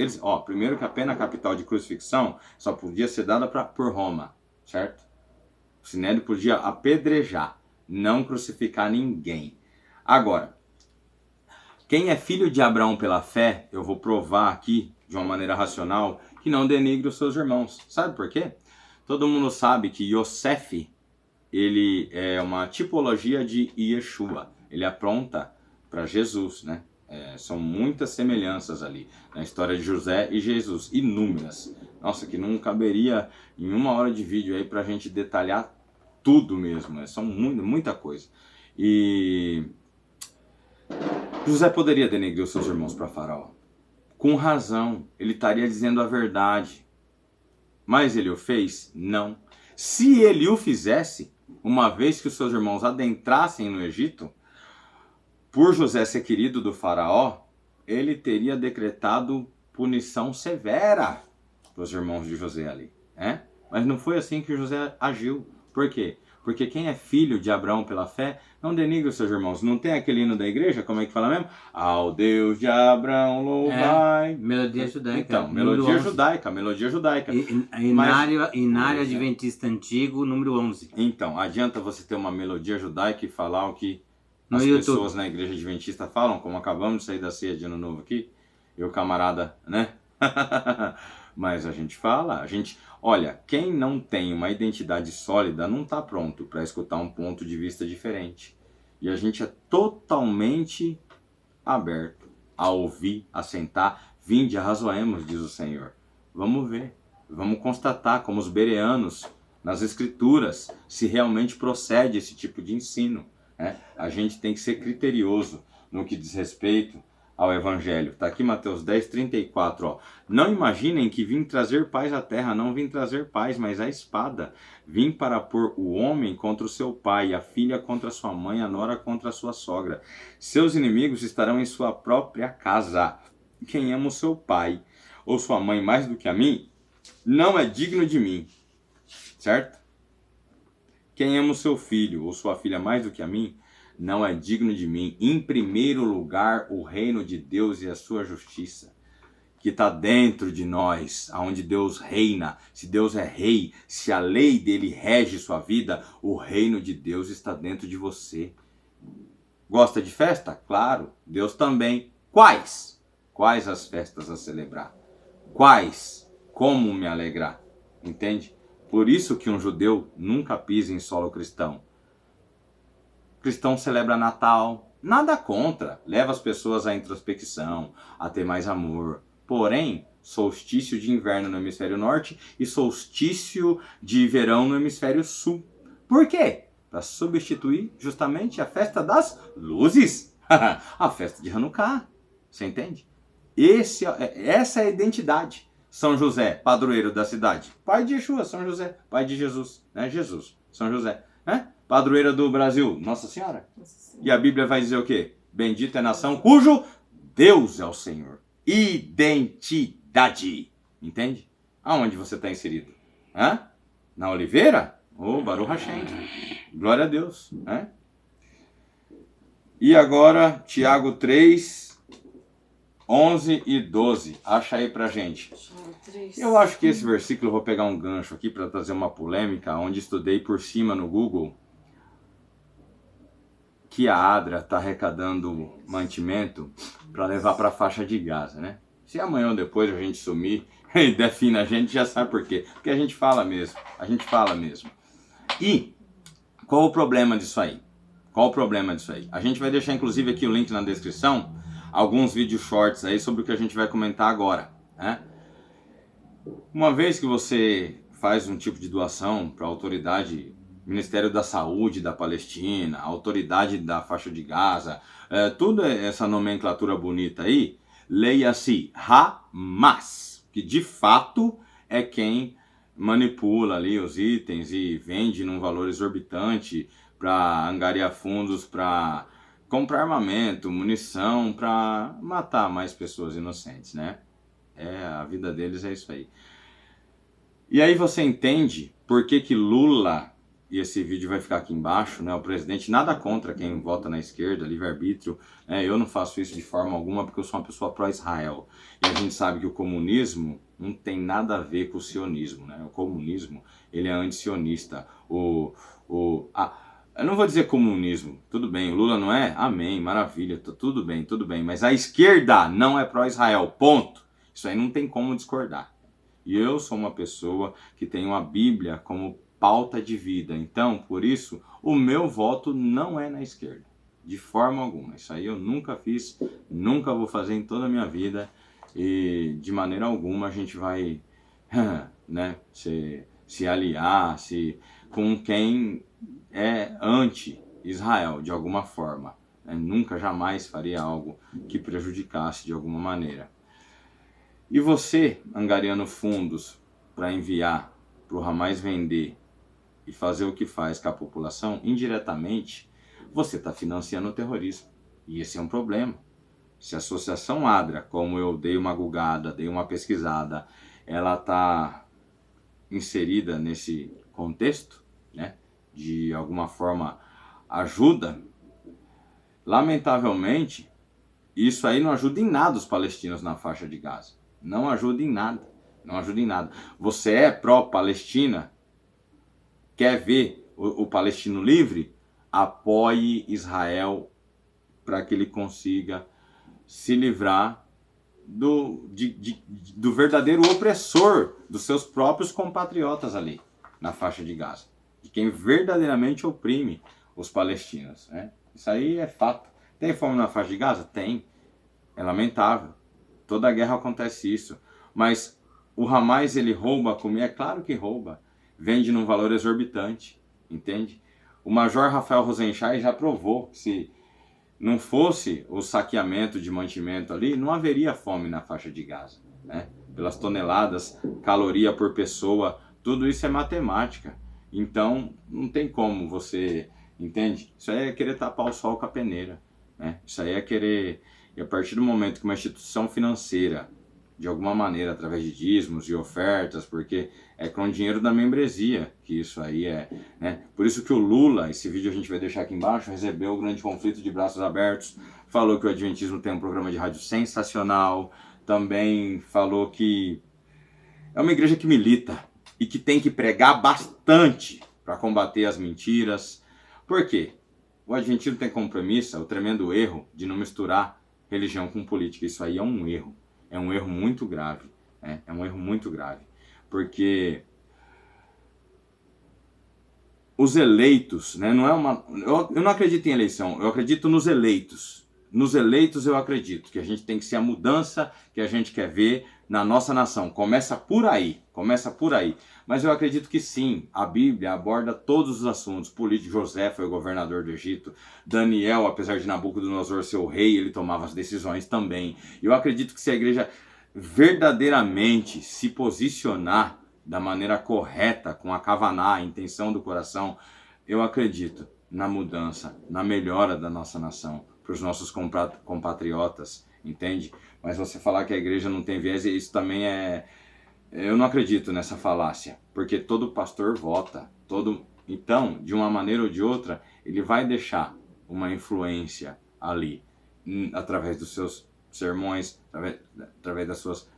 Primeiro que a pena capital de crucifixão só podia ser dada por Roma, certo? O Sinédrio podia apedrejar, não crucificar ninguém. Agora, quem é filho de Abraão pela fé, eu vou provar aqui, de uma maneira racional, que não denigre os seus irmãos. Sabe por quê? Todo mundo sabe que Yosef, ele é uma tipologia de Yeshua. Ele apronta para Jesus, né? São muitas semelhanças ali na história de José e Jesus, inúmeras. Nossa, que não caberia em 1 hora de vídeo aí pra gente detalhar tudo mesmo, são muita coisa. E José poderia denegrir os seus irmãos para Faraó. Com razão, ele estaria dizendo a verdade. Mas ele o fez? Não. Se ele o fizesse, uma vez que os seus irmãos adentrassem no Egito, por José ser querido do faraó, ele teria decretado punição severa para os irmãos de José ali, né? Mas não foi assim que José agiu. Por quê? Porque quem é filho de Abraão pela fé não denigra os seus irmãos. Não tem aquele hino da igreja, como é que fala mesmo? Ao Deus de Abraão louvai. Melodia judaica. Então, melodia judaica. Inário Adventista Antigo, número 11. Então, adianta você ter uma melodia judaica e falar o que No as YouTube. pessoas na igreja adventista falam, como acabamos de sair da ceia de ano novo aqui, eu camarada, né? Mas a gente fala, olha, quem não tem uma identidade sólida não está pronto para escutar um ponto de vista diferente. E a gente é totalmente aberto a ouvir, a sentar. Vinde, arrazoemos, diz o Senhor. Vamos ver, vamos constatar como os bereanos nas escrituras se realmente procede esse tipo de ensino. A gente tem que ser criterioso no que diz respeito ao Evangelho. Está aqui Mateus 10, 34. Ó. Não imaginem que vim trazer paz à terra. Não vim trazer paz, mas a espada. Vim para pôr o homem contra o seu pai, a filha contra a sua mãe, a nora contra a sua sogra. Seus inimigos estarão em sua própria casa. Quem ama o seu pai ou sua mãe mais do que a mim, não é digno de mim. Certo? Quem ama o seu filho ou sua filha mais do que a mim, não é digno de mim. Em primeiro lugar, o reino de Deus e a sua justiça, que está dentro de nós, aonde Deus reina. Se Deus é rei, se a lei dele rege sua vida, o reino de Deus está dentro de você. Gosta de festa? Claro, Deus também. Quais? Quais as festas a celebrar? Quais? Como me alegrar? Entende? Por isso que um judeu nunca pisa em solo cristão. O cristão celebra Natal, nada contra, leva as pessoas à introspecção, a ter mais amor. Porém, solstício de inverno no hemisfério norte e solstício de verão no hemisfério sul. Por quê? Para substituir justamente a festa das luzes, a festa de Hanukkah. Você entende? Essa é a identidade. São José, padroeiro da cidade. Pai de Yeshua, São José. Pai de Jesus, né? Jesus, São José. Padroeira do Brasil, Nossa Senhora. E a Bíblia vai dizer o quê? Bendita é a nação cujo Deus é o Senhor. Identidade. Entende? Aonde você está inserido? Na oliveira? Baruch Hashem. Glória a Deus. E agora, Tiago 3... 11 e 12. Acha aí pra gente. Eu acho que esse versículo eu vou pegar um gancho aqui para trazer uma polêmica, onde estudei por cima no Google que a ADRA está arrecadando mantimento para levar para a faixa de Gaza, né? Se amanhã ou depois a gente sumir e define a gente, já sabe por quê. Porque a gente fala mesmo. E qual o problema disso aí? A gente vai deixar inclusive aqui o link na descrição, alguns vídeos shorts aí sobre o que a gente vai comentar agora, né? Uma vez que você faz um tipo de doação para a autoridade, Ministério da Saúde da Palestina, autoridade da faixa de Gaza, toda essa nomenclatura bonita aí, leia-se Hamas, que de fato é quem manipula ali os itens e vende num valor exorbitante para angariar fundos para comprar armamento, munição, para matar mais pessoas inocentes, né? A vida deles é isso aí. E aí você entende por que Lula, e esse vídeo vai ficar aqui embaixo, né? O presidente, nada contra quem vota na esquerda, livre-arbítrio, eu não faço isso de forma alguma porque eu sou uma pessoa pró-Israel. E a gente sabe que o comunismo não tem nada a ver com o sionismo, né? O comunismo, ele é anti-sionista. Eu não vou dizer comunismo, tudo bem, o Lula não é? Amém, maravilha, tudo bem, mas a esquerda não é pró-Israel, ponto. Isso aí não tem como discordar. E eu sou uma pessoa que tem uma Bíblia como pauta de vida, então, por isso, o meu voto não é na esquerda, de forma alguma. Isso aí eu nunca fiz, nunca vou fazer em toda a minha vida, e de maneira alguma a gente vai né, se aliar com quem é anti-Israel, de alguma forma. Nunca, jamais faria algo que prejudicasse de alguma maneira. E você, angariando fundos para enviar para o Hamas vender e fazer o que faz com a população, indiretamente, você está financiando o terrorismo. E esse é um problema. Se a Associação ADRA, como eu dei uma gugada, dei uma pesquisada, ela está inserida nesse contexto, né, de alguma forma ajuda, lamentavelmente, isso aí não ajuda em nada os palestinos na faixa de Gaza. Não ajuda em nada. Não ajuda em nada. Você é pró-Palestina? Quer ver o palestino livre? Apoie Israel para que ele consiga se livrar do verdadeiro opressor dos seus próprios compatriotas ali na faixa de Gaza. De quem verdadeiramente oprime os palestinos, né? Isso aí é fato. Tem fome na faixa de Gaza? Tem. É lamentável. Toda guerra acontece isso. Mas o Hamas, ele rouba a comida? É claro que rouba. Vende num valor exorbitante. Entende? O Major Rafael Rosenchai já provou que se não fosse o saqueamento de mantimento ali, não haveria fome na faixa de Gaza, né? Pelas toneladas, caloria por pessoa, tudo isso é matemática. Então, não tem como você... Entende? Isso aí é querer tapar o sol com a peneira, né? Isso aí é querer... E a partir do momento que uma instituição financeira, de alguma maneira, através de dízimos e ofertas, porque é com o dinheiro da membresia que isso aí é, né? Por isso que o Lula, esse vídeo a gente vai deixar aqui embaixo, recebeu o grande conflito de braços abertos, falou que o Adventismo tem um programa de rádio sensacional, também falou que é uma igreja que milita e que tem que pregar bastante para combater as mentiras. Por quê? O Adventismo tem como premissa o tremendo erro de não misturar religião com política. Isso aí é um erro. É um erro muito grave. Né? É um erro muito grave. Porque os eleitos, né, não é uma... eu não acredito em eleição, eu acredito nos eleitos. Nos eleitos eu acredito que a gente tem que ser a mudança que a gente quer ver na nossa nação. Começa por aí, começa por aí. Mas eu acredito que sim, a Bíblia aborda todos os assuntos. Político, José foi o governador do Egito. Daniel, apesar de Nabucodonosor ser o rei, ele tomava as decisões também. Eu acredito que se a igreja verdadeiramente se posicionar da maneira correta, com a kavaná, a intenção do coração, eu acredito na mudança, na melhora da nossa nação, para os nossos compatriotas, entende? Mas você falar que a igreja não tem viés, isso também é... Eu não acredito nessa falácia, porque todo pastor vota, então, de uma maneira ou de outra, ele vai deixar uma influência ali, através dos seus sermões, através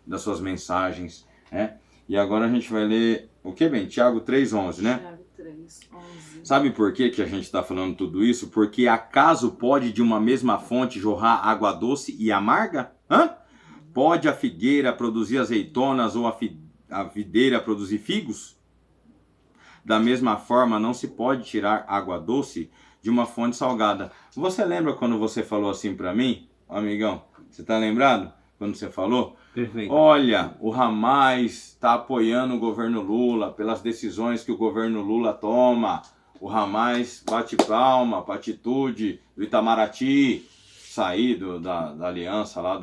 das suas mensagens, né? E agora a gente vai ler, o que bem? Tiago 3,11, né? Tiago 3,11. Sabe por que a gente está falando tudo isso? Porque acaso pode de uma mesma fonte jorrar água doce e amarga? Hã? Pode a figueira produzir azeitonas ou a videira produzir figos? Da mesma forma, não se pode tirar água doce de uma fonte salgada. Você lembra quando você falou assim para mim, amigão? Você tá lembrado quando você falou? Perfeito. Olha, o Hamas está apoiando o governo Lula pelas decisões que o governo Lula toma. O Hamas bate palma para a atitude do Itamaraty sair da aliança lá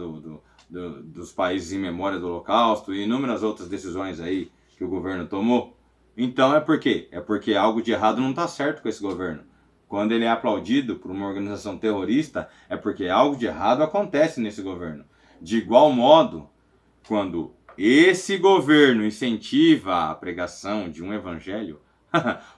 dos países em memória do Holocausto e inúmeras outras decisões aí que o governo tomou. Então é por quê? É porque algo de errado não está certo com esse governo. Quando ele é aplaudido por uma organização terrorista, é porque algo de errado acontece nesse governo. De igual modo, quando esse governo incentiva a pregação de um evangelho,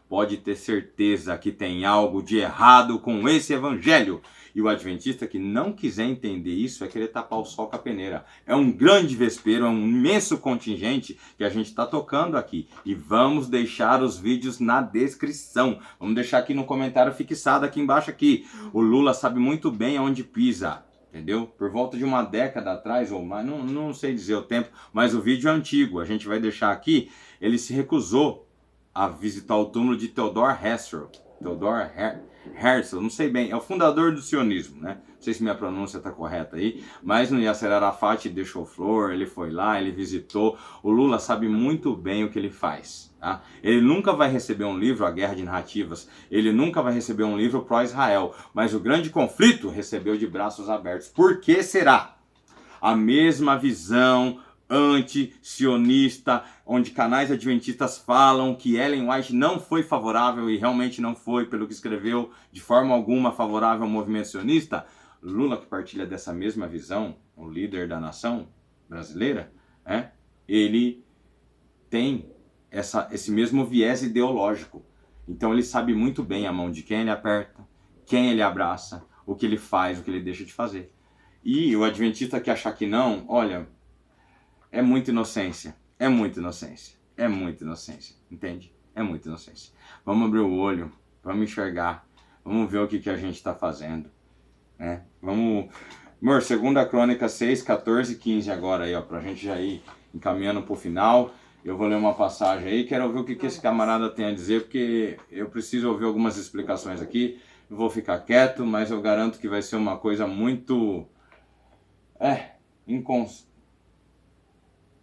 pode ter certeza que tem algo de errado com esse evangelho. E o adventista que não quiser entender isso é querer tapar o sol com a peneira. É um grande vespeiro, é um imenso contingente que a gente está tocando aqui. E vamos deixar os vídeos na descrição. Vamos deixar aqui no comentário fixado aqui embaixo aqui. O Lula sabe muito bem aonde pisa. Entendeu? Por volta de uma década atrás ou mais, não sei dizer o tempo, mas o vídeo é antigo. A gente vai deixar aqui. Ele se recusou a visitar o túmulo de Theodor Herzl. Theodor Herzl, não sei bem, é o fundador do sionismo, né? Não sei se minha pronúncia está correta aí, mas no Yasser Arafat deixou flor, ele foi lá, ele visitou. O Lula sabe muito bem o que ele faz, tá? Ele nunca vai receber um livro, A Guerra de Narrativas, ele nunca vai receber um livro pró-Israel, mas o grande conflito recebeu de braços abertos. Por que será? A mesma visão anti-sionista, onde canais adventistas falam que Ellen White não foi favorável, e realmente não foi, pelo que escreveu, de forma alguma favorável ao movimento sionista, Lula, que partilha dessa mesma visão, o líder da nação brasileira, ele tem esse mesmo viés ideológico. Então ele sabe muito bem a mão de quem ele aperta, quem ele abraça, o que ele faz, o que ele deixa de fazer. E o adventista que achar que não, olha, é muita inocência, é muita inocência, é muita inocência, entende? É muita inocência. Vamos abrir o olho, vamos enxergar, vamos ver o que a gente está fazendo. Vamos... Amor, 2 Crônicas 6, 14 e 15 agora aí, ó, pra gente já ir encaminhando pro final. Eu vou ler uma passagem aí, quero ouvir o que esse camarada tem a dizer, porque eu preciso ouvir algumas explicações aqui. Eu vou ficar quieto, mas eu garanto que vai ser uma coisa muito...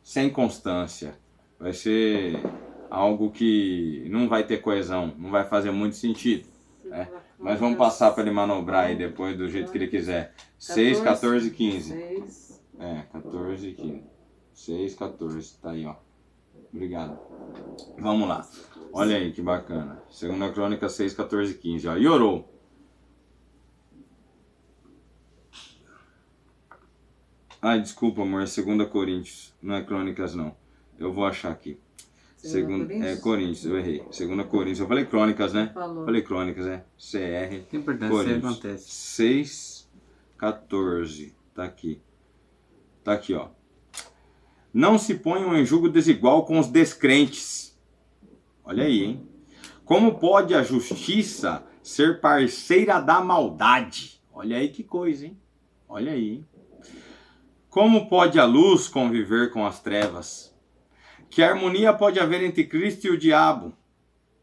sem constância. Vai ser algo que não vai ter coesão, não vai fazer muito sentido. Mas vamos passar para ele manobrar aí depois do jeito que ele quiser. 6, 14 e 15. 14 e 15. 6, 14, tá aí, ó. Obrigado. Vamos lá. Olha aí que bacana. 2 Crônicas 6, 14 e 15, ó. E orou. Ai, desculpa, amor, é 2 Coríntios, não é Crônicas não. Eu vou achar aqui. Coríntios, eu errei. 2 Coríntios, eu falei Crônicas, né? Falei Crônicas, CR. Que importância Coríntios. acontece. 6, 14. Tá aqui. Tá aqui, ó. Não se ponham em julgo desigual com os descrentes. Olha aí, hein? Como pode a justiça ser parceira da maldade? Olha aí que coisa, hein? Olha aí, hein? Como pode a luz conviver com as trevas? Que harmonia pode haver entre Cristo e o diabo?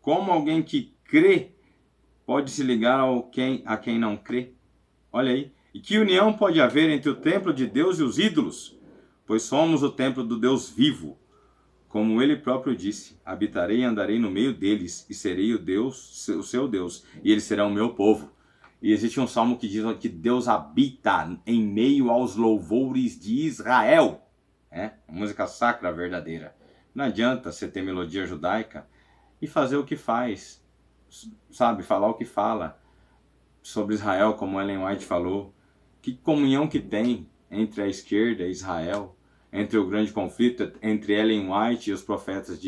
Como alguém que crê pode se ligar a quem não crê? Olha aí. E que união pode haver entre o templo de Deus e os ídolos? Pois somos o templo do Deus vivo. Como ele próprio disse, habitarei e andarei no meio deles, e serei o seu Deus, e eles serão o meu povo. E existe um salmo que diz que Deus habita em meio aos louvores de Israel. Música sacra verdadeira. Não adianta você ter melodia judaica e fazer o que faz, sabe? Falar o que fala sobre Israel, como Ellen White falou. Que comunhão que tem entre a esquerda e Israel, entre o grande conflito entre Ellen White e os profetas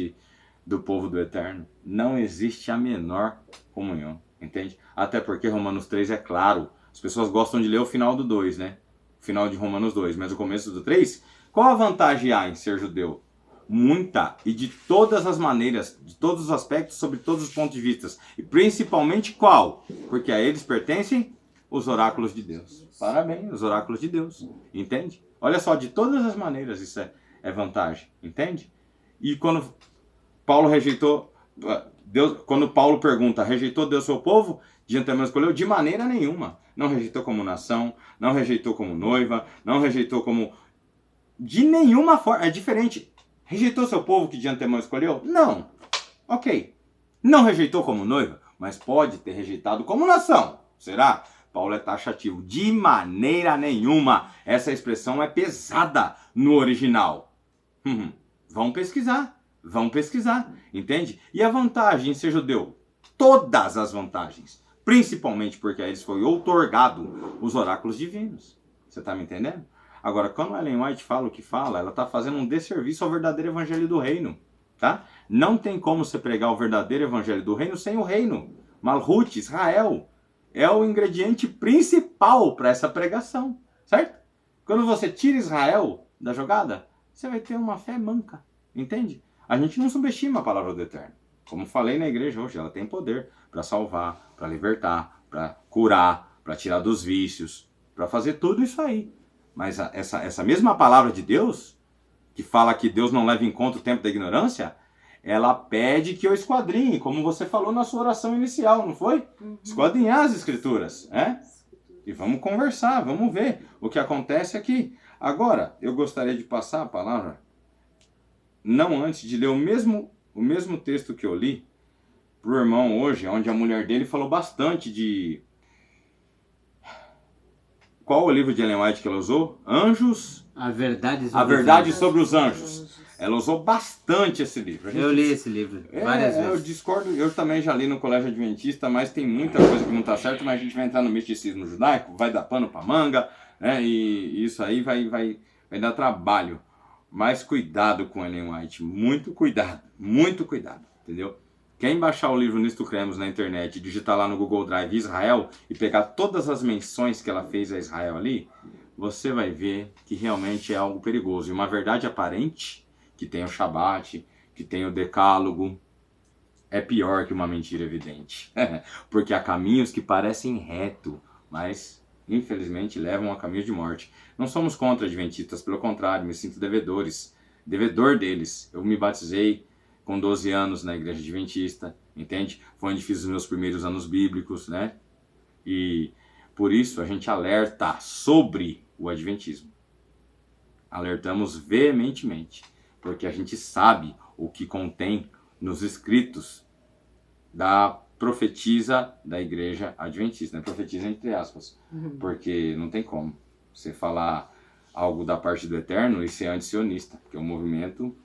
do povo do Eterno. Não existe a menor comunhão, entende? Até porque Romanos 3 é claro. As pessoas gostam de ler o final do 2, né? O final de Romanos 2, mas o começo do 3, qual a vantagem há em ser judeu? Muita, e de todas as maneiras, de todos os aspectos, sobre todos os pontos de vista. E principalmente qual? Porque a eles pertencem os oráculos de Deus. Parabéns, os oráculos de Deus. Entende? Olha só, de todas as maneiras isso é vantagem. Entende? E quando Paulo rejeitou, quando Paulo pergunta, rejeitou Deus seu povo? De antemão escolheu? De maneira nenhuma. Não rejeitou como nação, não rejeitou como noiva, não rejeitou como... De nenhuma forma. É diferente. Rejeitou seu povo que de antemão escolheu? Não. Ok. Não rejeitou como noiva, mas pode ter rejeitado como nação. Será? Paulo é taxativo. De maneira nenhuma. Essa expressão é pesada no original. Vão pesquisar. Vão pesquisar. Entende? E a vantagem em ser judeu? Todas as vantagens. Principalmente porque a eles foi outorgado os oráculos divinos. Você está me entendendo? Agora, quando Ellen White fala o que fala, ela está fazendo um desserviço ao verdadeiro evangelho do reino, tá? Não tem como você pregar o verdadeiro evangelho do reino sem o reino. Malhut, Israel, é o ingrediente principal para essa pregação, certo? Quando você tira Israel da jogada, você vai ter uma fé manca, entende? A gente não subestima a palavra do Eterno. Como falei na igreja hoje, ela tem poder para salvar, para libertar, para curar, para tirar dos vícios, para fazer tudo isso aí. Mas essa mesma palavra de Deus, que fala que Deus não leva em conta o tempo da ignorância, ela pede que eu esquadrinhe, como você falou na sua oração inicial, não foi? Esquadrinhar as escrituras, E vamos conversar, vamos ver o que acontece aqui. Agora, eu gostaria de passar a palavra, não antes de ler o mesmo texto que eu li, para o irmão hoje, onde a mulher dele falou bastante de... Qual o livro de Ellen White que ela usou? Anjos A Verdade A Verdade sobre os Anjos. Ela usou bastante esse livro. Eu li esse livro várias vezes. Eu discordo, eu também já li no Colégio Adventista, mas tem muita coisa que não está certa, mas a gente vai entrar no misticismo judaico, vai dar pano para manga, né? E isso aí vai dar trabalho. Mas cuidado com Ellen White, muito cuidado, entendeu? Quem baixar o livro Nisto Cremos na internet, digitar lá no Google Drive Israel e pegar todas as menções que ela fez a Israel ali, você vai ver que realmente é algo perigoso. E uma verdade aparente, que tem o Shabat, que tem o Decálogo, é pior que uma mentira evidente. Porque há caminhos que parecem reto, mas infelizmente levam a caminhos de morte. Não somos contra adventistas, pelo contrário, me sinto devedor deles. Eu me batizei com 12 anos na igreja adventista, entende? Foi onde fiz os meus primeiros anos bíblicos, né? E por isso a gente alerta sobre o adventismo. Alertamos veementemente, porque a gente sabe o que contém nos escritos da profetisa da igreja adventista, né? Profetisa entre aspas, porque não tem como você falar algo da parte do Eterno e ser anti-sionista, que é um movimento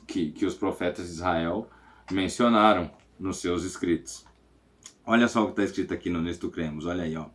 que os profetas de Israel mencionaram nos seus escritos. Olha só o que está escrito aqui no Nisto Cremos, olha aí, ó.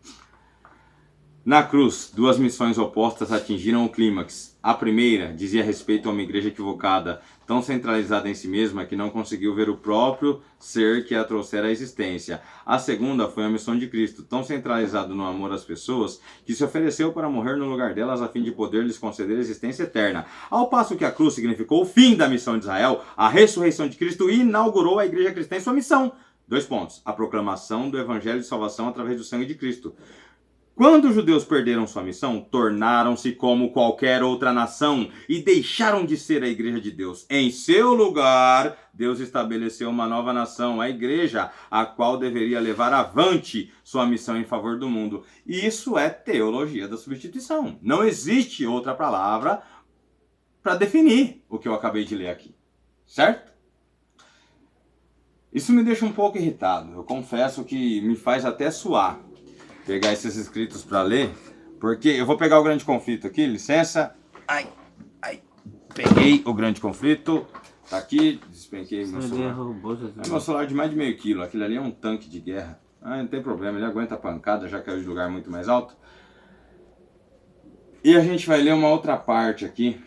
Na cruz, duas missões opostas atingiram o clímax. A primeira dizia respeito a uma igreja equivocada, tão centralizada em si mesma que não conseguiu ver o próprio ser que a trouxera à existência. A segunda foi a missão de Cristo, tão centralizado no amor às pessoas, que se ofereceu para morrer no lugar delas a fim de poder lhes conceder a existência eterna. Ao passo que a cruz significou o fim da missão de Israel, a ressurreição de Cristo inaugurou a igreja cristã em sua missão. 2 pontos. A proclamação do evangelho de salvação através do sangue de Cristo. Quando os judeus perderam sua missão, tornaram-se como qualquer outra nação e deixaram de ser a igreja de Deus. Em seu lugar, Deus estabeleceu uma nova nação, a igreja, a qual deveria levar avante sua missão em favor do mundo. Isso é teologia da substituição. Não existe outra palavra para definir o que eu acabei de ler aqui. Certo? Isso me deixa um pouco irritado. Eu confesso que me faz até suar pegar esses escritos para ler, porque eu vou pegar o grande conflito aqui, licença. Ai, peguei o grande conflito, tá aqui, despenquei meu celular. É meu celular de mais de meio quilo, aquele ali é um tanque de guerra. Não tem problema, ele aguenta a pancada, já caiu de lugar muito mais alto. E a gente vai ler uma outra parte aqui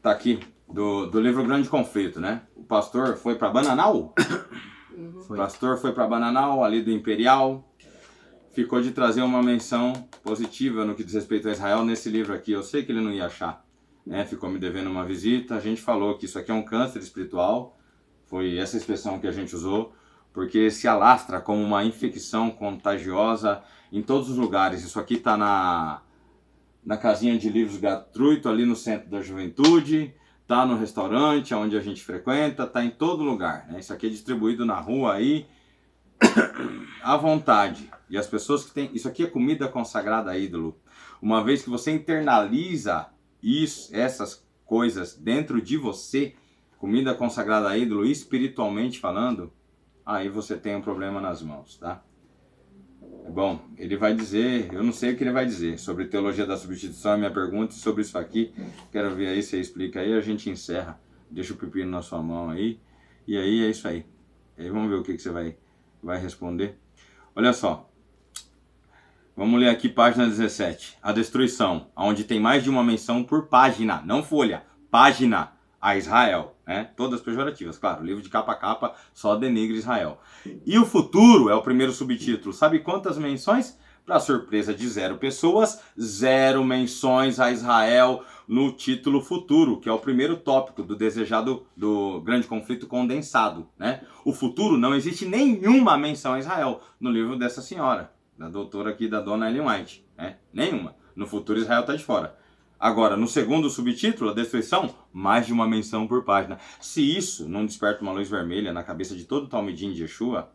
tá aqui, do livro Grande Conflito, né? O pastor foi para Bananal? O pastor foi para Bananal, ali do Imperial, ficou de trazer uma menção positiva no que diz respeito a Israel nesse livro aqui. Eu sei que ele não ia achar, né? Ficou me devendo uma visita. A gente falou que isso aqui é um câncer espiritual, foi essa expressão que a gente usou, porque se alastra como uma infecção contagiosa em todos os lugares. Isso aqui está na casinha de livros gratuito ali no Centro da Juventude, tá no restaurante onde a gente frequenta, tá em todo lugar, né? Isso aqui é distribuído na rua aí, à vontade. E as pessoas que têm... Isso aqui é comida consagrada a ídolo. Uma vez que você internaliza essas coisas dentro de você, comida consagrada a ídolo, espiritualmente falando, aí você tem um problema nas mãos, tá? Bom, ele vai dizer, eu não sei o que ele vai dizer sobre teologia da substituição, a minha pergunta sobre isso aqui, quero ver aí, você explica aí, a gente encerra, deixa o pepino na sua mão aí, e aí é isso aí. E aí vamos ver o que você vai responder. Olha só, vamos ler aqui página 17, a destruição, onde tem mais de uma menção por página, não folha, página, a Israel, né? Todas pejorativas, claro, o livro de capa a capa só denigre Israel. E o futuro é o primeiro subtítulo. Sabe quantas menções? Para surpresa de 0 pessoas, 0 menções a Israel no título futuro, que é o primeiro tópico do desejado do grande conflito condensado, né? O futuro, não existe nenhuma menção a Israel no livro dessa senhora, da doutora aqui, da dona Ellen White, né? Nenhuma. No futuro Israel está de fora. Agora, no segundo subtítulo, a destruição, mais de uma menção por página. Se isso não desperta uma luz vermelha na cabeça de todo o Talmidim de Yeshua,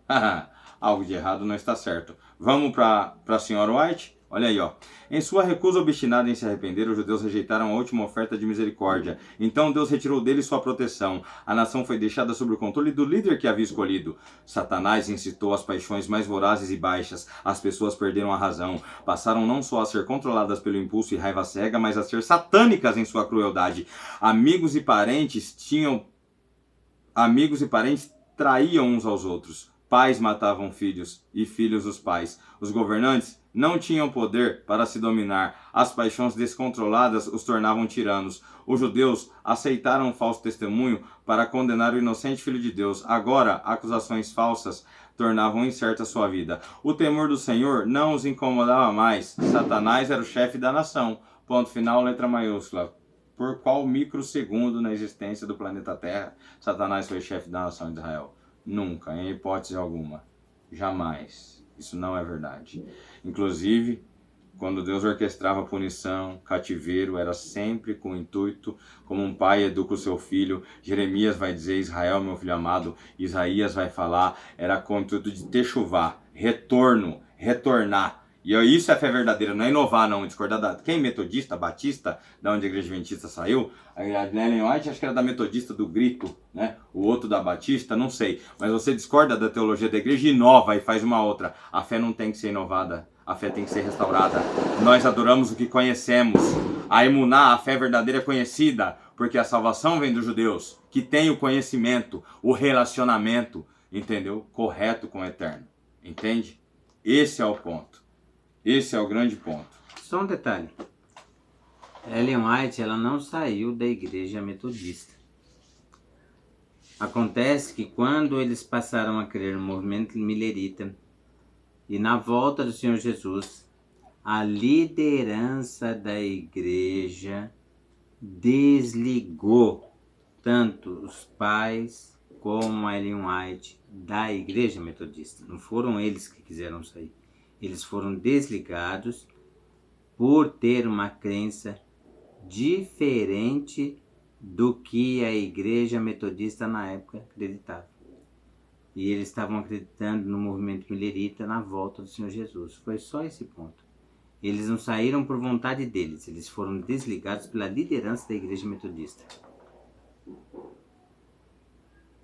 algo de errado não está certo. Vamos para a senhora White? Olha aí, ó. Em sua recusa obstinada em se arrepender, os judeus rejeitaram a última oferta de misericórdia. Então Deus retirou deles sua proteção. A nação foi deixada sob o controle do líder que havia escolhido. Satanás incitou as paixões mais vorazes e baixas. As pessoas perderam a razão. Passaram não só a ser controladas pelo impulso e raiva cega, mas a ser satânicas em sua crueldade. Amigos e parentes traíam uns aos outros. Pais matavam filhos e filhos os pais. Os governantes não tinham poder para se dominar. As paixões descontroladas os tornavam tiranos. Os judeus aceitaram um falso testemunho para condenar o inocente Filho de Deus. Agora, acusações falsas tornavam incerta sua vida. O temor do Senhor não os incomodava mais. Satanás era o chefe da nação. Ponto final, letra maiúscula. Por qual microsegundo na existência do planeta Terra Satanás foi chefe da nação de Israel? Nunca, em hipótese alguma. Jamais. Isso não é verdade. Inclusive, quando Deus orquestrava punição, cativeiro, era sempre com o intuito, como um pai educa o seu filho. Jeremias vai dizer, Israel, meu filho amado. Isaías vai falar, era com o intuito de techuvá, retorno, retornar. E isso é fé verdadeira, não é inovar, não, discordar da... Quem? Metodista, batista, da onde a igreja adventista saiu? A Ellen White acho que era da metodista do grito, né? O outro da batista, não sei. Mas você discorda da teologia da igreja e inova e faz uma outra. A fé não tem que ser inovada, a fé tem que ser restaurada. Nós adoramos o que conhecemos. A emuná, a fé verdadeira é conhecida, porque a salvação vem dos judeus, que tem o conhecimento, o relacionamento, entendeu? Correto com o eterno, entende? Esse é o ponto. Esse é o grande ponto. Só um detalhe. Ellen White, ela não saiu da igreja metodista. Acontece que quando eles passaram a crer no movimento milerita e na volta do Senhor Jesus, a liderança da igreja desligou tanto os pais como a Ellen White da igreja metodista. Não foram eles que quiseram sair. Eles foram desligados por ter uma crença diferente do que a igreja metodista na época acreditava. E eles estavam acreditando no movimento milerita na volta do Senhor Jesus. Foi só esse ponto. Eles não saíram por vontade deles, eles foram desligados pela liderança da igreja metodista.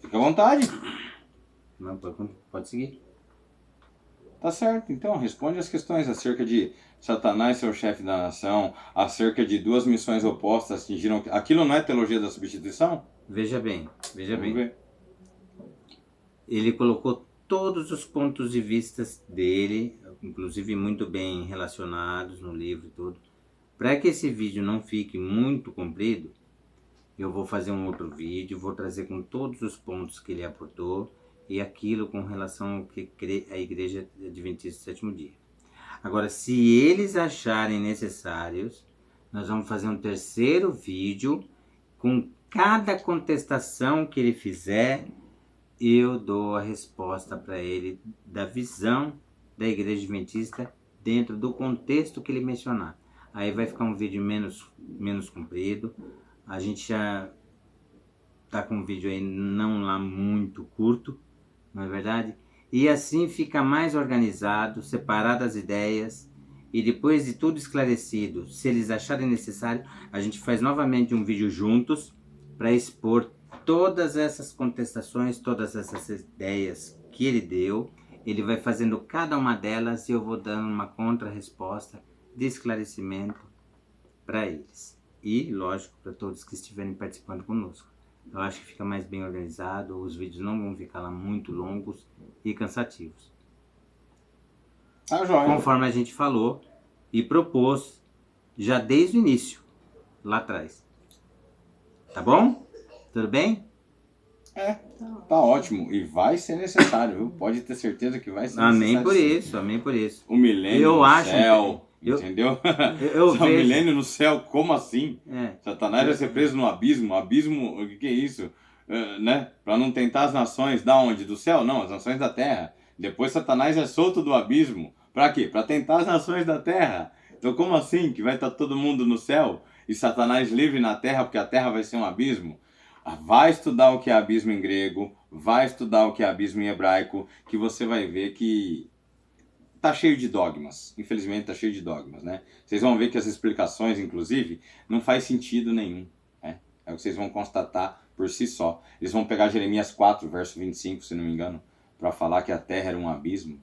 Fica à vontade. Não, pode seguir. Tá certo, então responde as questões acerca de Satanás ser o chefe da nação, acerca de duas missões opostas atingiram... Aquilo não é teologia da substituição? Veja bem. Vamos ver. Ele colocou todos os pontos de vista dele, inclusive muito bem relacionados no livro e tudo. Para que esse vídeo não fique muito comprido, eu vou fazer um outro vídeo, vou trazer com todos os pontos que ele aportou e aquilo com relação ao que crê a Igreja Adventista do Sétimo Dia. Agora, se eles acharem necessários, nós vamos fazer um terceiro vídeo com cada contestação que ele fizer, eu dou a resposta para ele da visão da Igreja Adventista dentro do contexto que ele mencionar. Aí vai ficar um vídeo menos comprido. A gente já tá com um vídeo aí não lá muito curto, não é verdade? E assim fica mais organizado, separadas as ideias, e depois de tudo esclarecido, se eles acharem necessário, a gente faz novamente um vídeo juntos para expor todas essas contestações, todas essas ideias que ele deu. Ele vai fazendo cada uma delas e eu vou dando uma contra-resposta de esclarecimento para eles. E, lógico, para todos que estiverem participando conosco. Eu acho que fica mais bem organizado, os vídeos não vão ficar lá muito longos e cansativos. Ah, joia. Conforme a gente falou e propôs já desde o início, lá atrás. Tá bom? Tudo bem? É, tá ótimo. E vai ser necessário, viu? Pode ter certeza que vai ser necessário. Amém por isso, amém por isso. O milênio no céu, entendeu? Eu O vejo. milênio no céu, como assim? É. Satanás vai ser preso no abismo. Abismo, o que é isso? Né? Para não tentar as nações, da onde? Do céu? Não, as nações da terra. Depois Satanás é solto do abismo. Para quê? Para tentar as nações da terra. Então como assim que vai estar todo mundo no céu e Satanás livre na terra, porque a terra vai ser um abismo? Vai estudar o que é abismo em grego, vai estudar o que é abismo em hebraico, que você vai ver que tá cheio de dogmas. Infelizmente tá cheio de dogmas, né? Vocês vão ver que as explicações, inclusive, não faz sentido nenhum. Né? É o que vocês vão constatar por si só. Eles vão pegar Jeremias 4, verso 25, se não me engano, para falar que a terra era um abismo.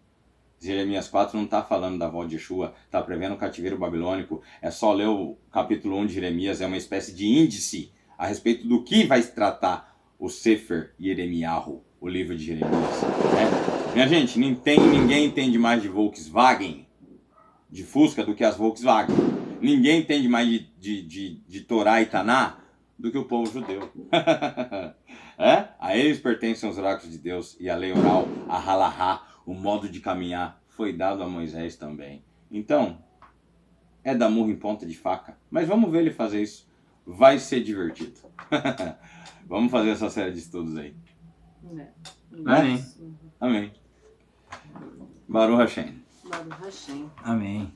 Jeremias 4 não está falando da volta de Yeshua, está prevendo o cativeiro babilônico. É só ler o capítulo 1 de Jeremias, é uma espécie de índice a respeito do que vai se tratar o Sefer Yeremiyahu, o livro de Jeremias. Né? Minha gente, ninguém entende mais de Volkswagen, de Fusca, do que as Volkswagen. Ninguém entende mais de Torá e Taná do que o povo judeu. A eles pertencem os oráculos de Deus e a lei oral, a halahá, o modo de caminhar, foi dado a Moisés também. Então, é dar murro em ponta de faca. Mas vamos ver ele fazer isso. Vai ser divertido. Vamos fazer essa série de estudos aí. Amém. Amém. Baruch Hashem. Baruch Hashem. Amém.